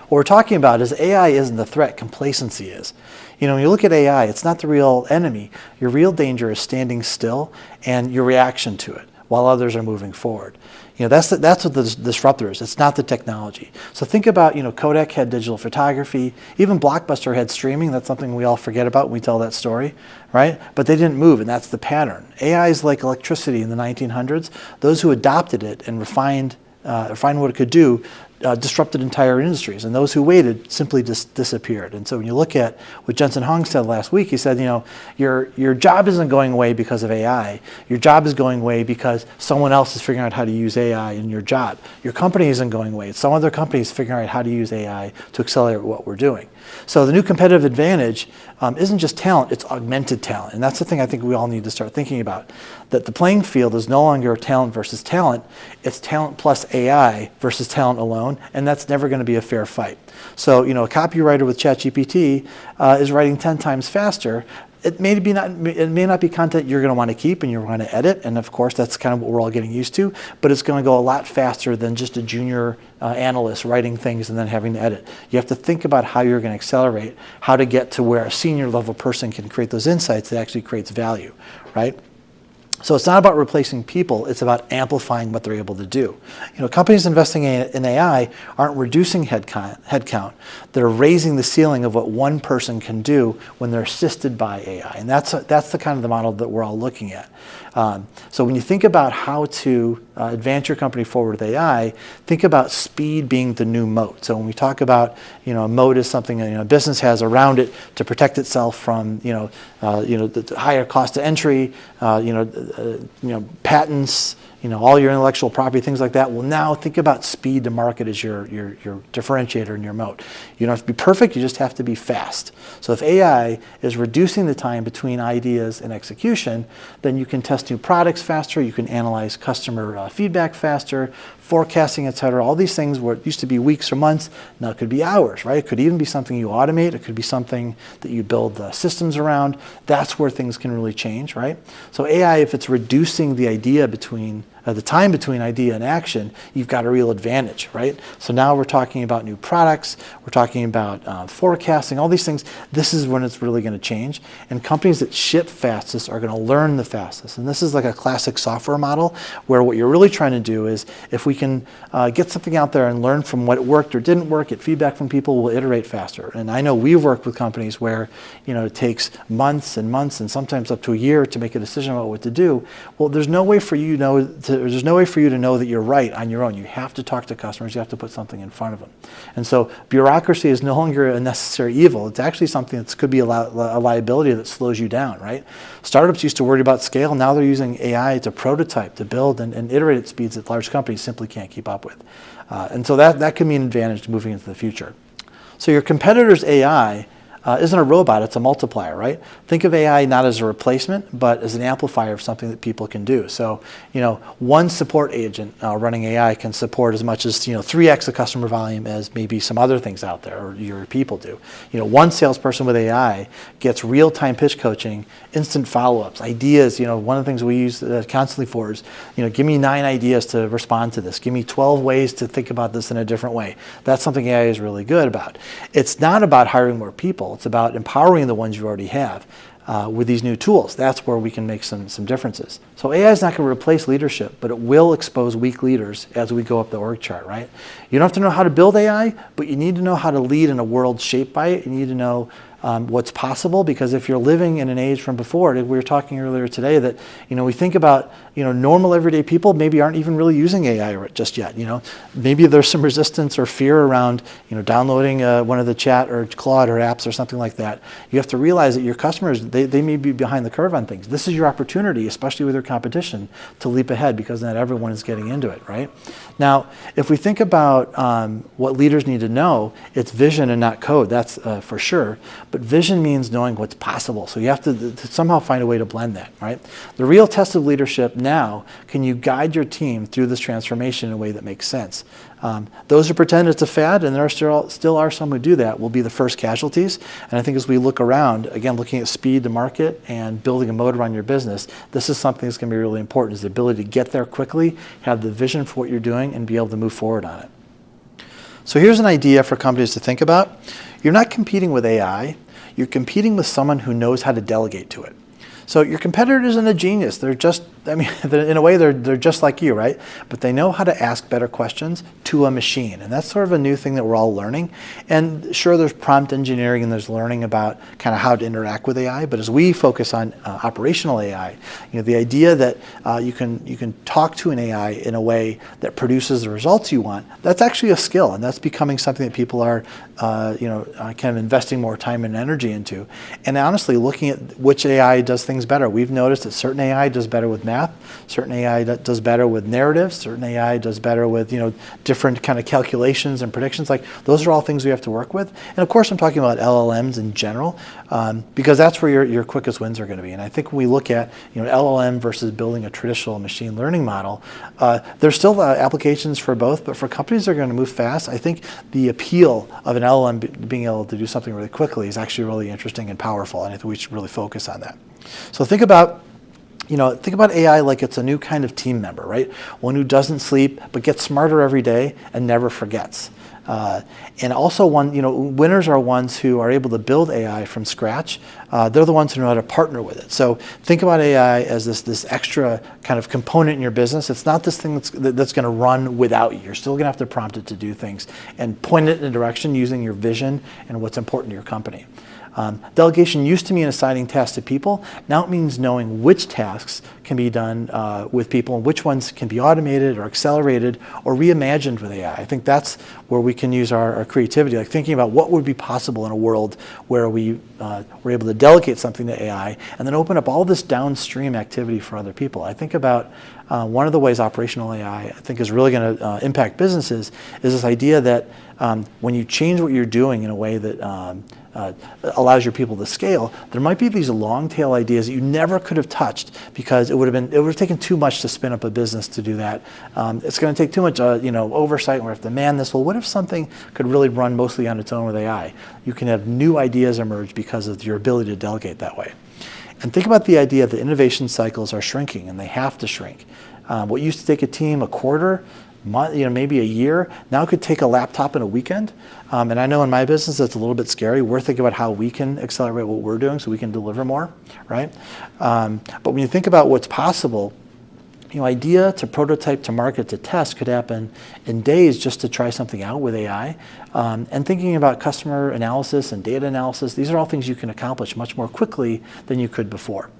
What we're talking about is AI isn't the threat, complacency is. When you look at AI, it's not the real enemy. Your real danger is standing still and your reaction to it while others are moving forward. That's what the disruptor is. It's not the technology. So think about, Kodak had digital photography. Even Blockbuster had streaming. That's something we all forget about when we tell that story, right? But they didn't move, and that's the pattern. AI is like electricity in the 1900s. Those who adopted it and refined what it could do disrupted entire industries, and those who waited simply just disappeared. And so when you look at what Jensen Huang said last week, he said, your job isn't going away because of AI. Your job is going away because someone else is figuring out how to use AI in your job. Your company isn't going away. It's some other companies figuring out how to use AI to accelerate what we're doing. So the new competitive advantage isn't just talent, it's augmented talent. And that's the thing I think we all need to start thinking about. That the playing field is no longer talent versus talent, it's talent plus AI versus talent alone, and that's never going to be a fair fight. So, a copywriter with ChatGPT is writing 10 times faster. It may not be content you're going to want to keep and you're going to edit, and of course that's kind of what we're all getting used to, but it's going to go a lot faster than just a junior analyst writing things and then having to edit. You have to think about how you're going to accelerate, how to get to where a senior level person can create those insights that actually creates value, right? So it's not about replacing people, it's about amplifying what they're able to do. Companies investing in AI aren't reducing headcount, they're raising the ceiling of what one person can do when they're assisted by AI. And that's the kind of the model that we're all looking at. So when you think about how to advance your company forward with AI, think about speed being the new moat. So when we talk about, a moat is something a business has around it to protect itself from, the higher cost of entry, patents, all your intellectual property, things like that. Well, now think about speed to market as your differentiator and your moat. You don't have to be perfect, you just have to be fast. So if AI is reducing the time between ideas and execution, then you can test new products faster, you can analyze customer feedback faster, forecasting, et cetera. All these things where it used to be weeks or months, now it could be hours, right? It could even be something you automate, it could be something that you build systems around. That's where things can really change, right? So AI, if it's reducing the time between idea and action, you've got a real advantage, right? So now we're talking about new products, we're talking about forecasting, all these things. This is when it's really going to change. And companies that ship fastest are going to learn the fastest. And this is like a classic software model where what you're really trying to do is if we can get something out there and learn from what worked or didn't work, get feedback from people, we'll iterate faster. And I know we've worked with companies where it takes months and months and sometimes up to a year to make a decision about what to do. Well, there's no way for you to know that you're right on your own. You have to talk to customers. You have to put something in front of them. And so bureaucracy is no longer a necessary evil. It's actually something that could be a liability that slows you down, right? Startups used to worry about scale. Now they're using AI to prototype, to build and iterate at speeds that large companies simply can't keep up with. And so that can be an advantage moving into the future. So your competitor's AI isn't a robot, it's a multiplier, right? Think of AI not as a replacement, but as an amplifier of something that people can do. So, one support agent running AI can support as much as 3x the customer volume as maybe some other things out there or your people do. One salesperson with AI gets real-time pitch coaching, instant follow-ups, ideas. One of the things we use constantly for is, give me 9 ideas to respond to this. Give me 12 ways to think about this in a different way. That's something AI is really good about. It's not about hiring more people. It's about empowering the ones you already have with these new tools. That's where we can make some differences. So AI is not going to replace leadership, but it will expose weak leaders as we go up the org chart, right? You don't have to know how to build AI, but you need to know how to lead in a world shaped by it. You need to know what's possible, because if you're living in an age from before, we were talking earlier today that we think about normal everyday people maybe aren't even really using AI just yet. Maybe there's some resistance or fear around downloading one of the chat or Claude or apps or something like that. You have to realize that your customers, they may be behind the curve on things. This is your opportunity, especially with your competition, to leap ahead, because not everyone is getting into it, right? Now, if we think about what leaders need to know, it's vision and not code. That's for sure. But vision means knowing what's possible. So you have to somehow find a way to blend that, right? The real test of leadership now, can you guide your team through this transformation in a way that makes sense? Those who pretend it's a fad, and there still are some who do that, will be the first casualties. And I think as we look around, again, looking at speed to market and building a moat around your business, this is something that's going to be really important, is the ability to get there quickly, have the vision for what you're doing, and be able to move forward on it. So here's an idea for companies to think about. You're not competing with AI, you're competing with someone who knows how to delegate to it. So your competitor isn't a genius. They're just, in a way, they're just like you, right? But they know how to ask better questions to a machine. And that's sort of a new thing that we're all learning. And sure, there's prompt engineering and there's learning about kind of how to interact with AI. But as we focus on operational AI, the idea that you can talk to an AI in a way that produces the results you want, that's actually a skill. And that's becoming something that people are kind of investing more time and energy into. And honestly, looking at which AI does things better. We've noticed that certain AI does better with math, certain AI does better with narratives, certain AI does better with different kind of calculations and predictions. Like those are all things we have to work with. And of course, I'm talking about LLMs in general, because that's where your quickest wins are going to be. And I think when we look at LLM versus building a traditional machine learning model, there's still applications for both. But for companies that are going to move fast, I think the appeal of an LLM being able to do something really quickly is actually really interesting and powerful. And I think we should really focus on that. So think about AI like it's a new kind of team member, right? One who doesn't sleep but gets smarter every day and never forgets. And also winners are ones who are able to build AI from scratch. They're the ones who know how to partner with it. So think about AI as this extra kind of component in your business. It's not this thing that's going to run without you. You're still going to have to prompt it to do things and point it in a direction using your vision and what's important to your company. Delegation used to mean assigning tasks to people. Now it means knowing which tasks can be done with people and which ones can be automated or accelerated or reimagined with AI. I think that's where we can use our creativity, like thinking about what would be possible in a world where we were able to delegate something to AI and then open up all this downstream activity for other people. I think about one of the ways operational AI I think is really going to impact businesses is this idea that when you change what you're doing in a way that allows your people to scale, there might be these long tail ideas that you never could have touched because it would have taken too much to spin up a business to do that. It's going to take too much oversight, and we have to man this. Well, what if something could really run mostly on its own with AI? You can have new ideas emerge because of your ability to delegate that way. And think about the idea that innovation cycles are shrinking, and they have to shrink. What used to take a team a quarter, maybe a year, now it could take a laptop in a weekend. And I know in my business that's a little bit scary. We're thinking about how we can accelerate what we're doing so we can deliver more, right? But when you think about what's possible, idea to prototype to market to test could happen in days just to try something out with AI. And thinking about customer analysis and data analysis, these are all things you can accomplish much more quickly than you could before.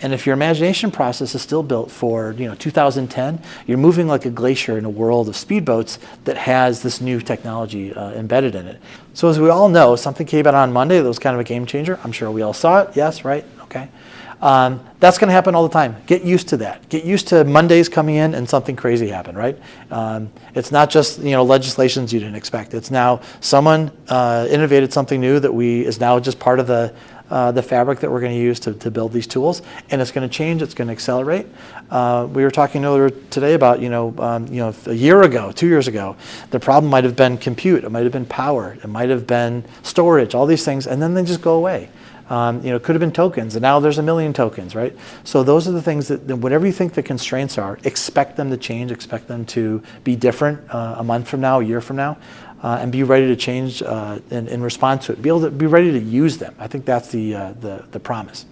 And if your imagination process is still built for 2010, you're moving like a glacier in a world of speedboats that has this new technology embedded in it. So as we all know, something came out on Monday that was kind of a game changer. I'm sure we all saw it. Yes, right? Okay. That's going to happen all the time. Get used to that. Get used to Mondays coming in and something crazy happen, right? It's not just legislations you didn't expect. It's now someone innovated something new that is now just part of the fabric that we're going to use to build these tools, and it's going to change. It's going to accelerate. We were talking earlier today about a year ago, 2 years ago, the problem might have been compute. It might have been power. It might have been storage. All these things, and then they just go away. It could have been tokens, and now there's 1 million tokens, right? So those are the things that whatever you think the constraints are, expect them to change, expect them to be different a month from now, a year from now, and be ready to change in response to it. Be ready to use them. I think that's the promise.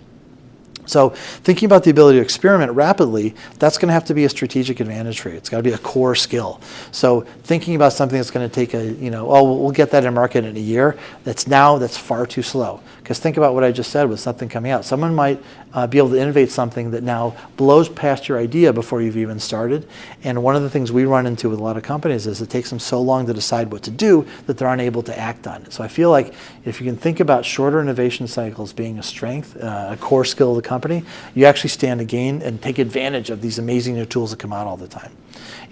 So thinking about the ability to experiment rapidly, that's going to have to be a strategic advantage for you. It's got to be a core skill. So thinking about something that's going to take we'll get that in market in a year, that's far too slow. Because think about what I just said with something coming out. Someone might be able to innovate something that now blows past your idea before you've even started. And one of the things we run into with a lot of companies is it takes them so long to decide what to do that they're unable to act on it. So I feel like if you can think about shorter innovation cycles being a strength, a core skill of the company, you actually stand to gain and take advantage of these amazing new tools that come out all the time.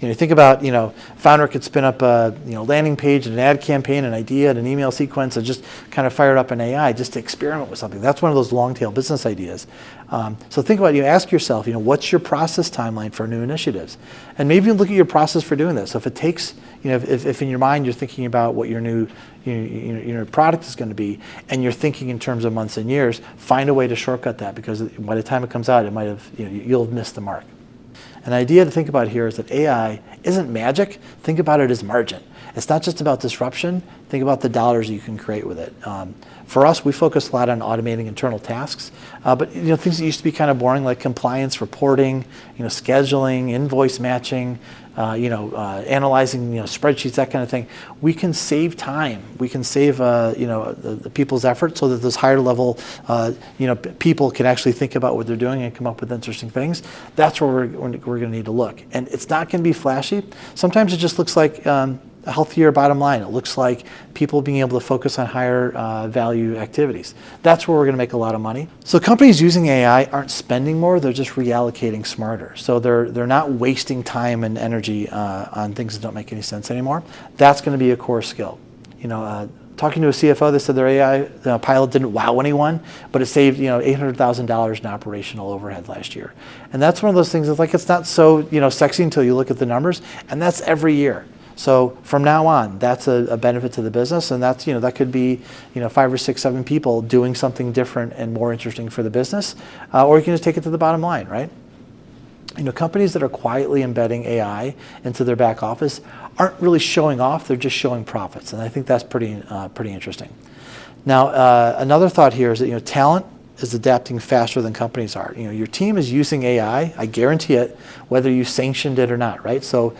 You think about, founder could spin up a landing page and an ad campaign, an idea, and an email sequence, and just kind of fire it up in AI just to experiment with something. That's one of those long tail business ideas. So think about, ask yourself, what's your process timeline for new initiatives? And maybe you look at your process for doing this. So if it takes, if in your mind you're thinking about what your new product is going to be, and you're thinking in terms of months and years, find a way to shortcut that, because by the time it comes out, it might have, you'll have missed the mark. An idea to think about here is that AI isn't magic. Think about it as margin. It's not just about disruption. Think about the dollars you can create with it. For us, we focus a lot on automating internal tasks, but things that used to be kind of boring, like compliance, reporting, scheduling, invoice matching, analyzing spreadsheets, that kind of thing. We can save time. We can save the people's effort so that those higher level people can actually think about what they're doing and come up with interesting things. That's where we're going to need to look. And it's not going to be flashy. Sometimes it just looks like a healthier bottom line. It looks like people being able to focus on higher value activities. That's where we're going to make a lot of money. So companies using AI aren't spending more, they're just reallocating smarter. So they're not wasting time and energy on things that don't make any sense anymore. That's going to be a core skill. Talking to a CFO, they said their AI pilot didn't wow anyone, but it saved $800,000 in operational overhead last year. And that's one of those things that's like, it's not so sexy until you look at the numbers, and that's every year. So from now on, that's a benefit to the business, and that's that could be 5 or 6, 7 people doing something different and more interesting for the business, or you can just take it to the bottom line, right? Companies that are quietly embedding AI into their back office aren't really showing off; they're just showing profits, and I think that's pretty interesting. Now, another thought here is that talent is adapting faster than companies are. Your team is using AI, I guarantee it, whether you sanctioned it or not, right? So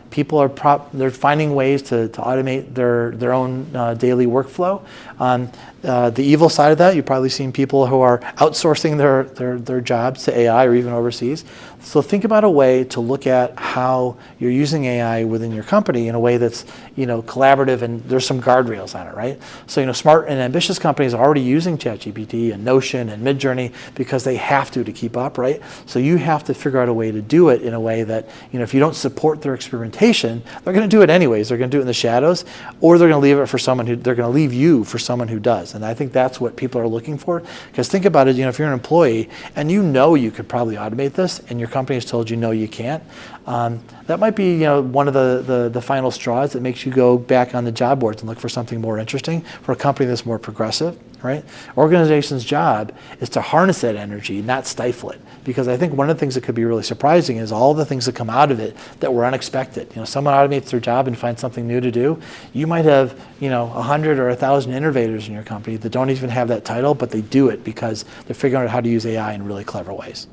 people are they're finding ways to automate their own daily workflow. The evil side of that, you've probably seen people who are outsourcing their jobs to AI or even overseas. So think about a way to look at how you're using AI within your company in a way that's collaborative and there's some guardrails on it, right? So smart and ambitious companies are already using ChatGPT and Notion and Midjourney because they have to keep up, right? So you have to figure out a way to do it in a way that if you don't support their experimentation, they're going to do it anyways. They're going to do it in the shadows, or they're going to leave it for someone who they're going to leave you for someone who does. And I think that's what people are looking for. Because think about it, if you're an employee and you could probably automate this, and your company has told you no, you can't. That might be one of the final straws that makes you go back on the job boards and look for something more interesting for a company that's more progressive, right? Organization's job is to harness that energy, not stifle it. Because I think one of the things that could be really surprising is all the things that come out of it that were unexpected. Someone automates their job and finds something new to do. You might have 100 or 1,000 innovators in your company that don't even have that title, but they do it because they're figuring out how to use AI in really clever ways.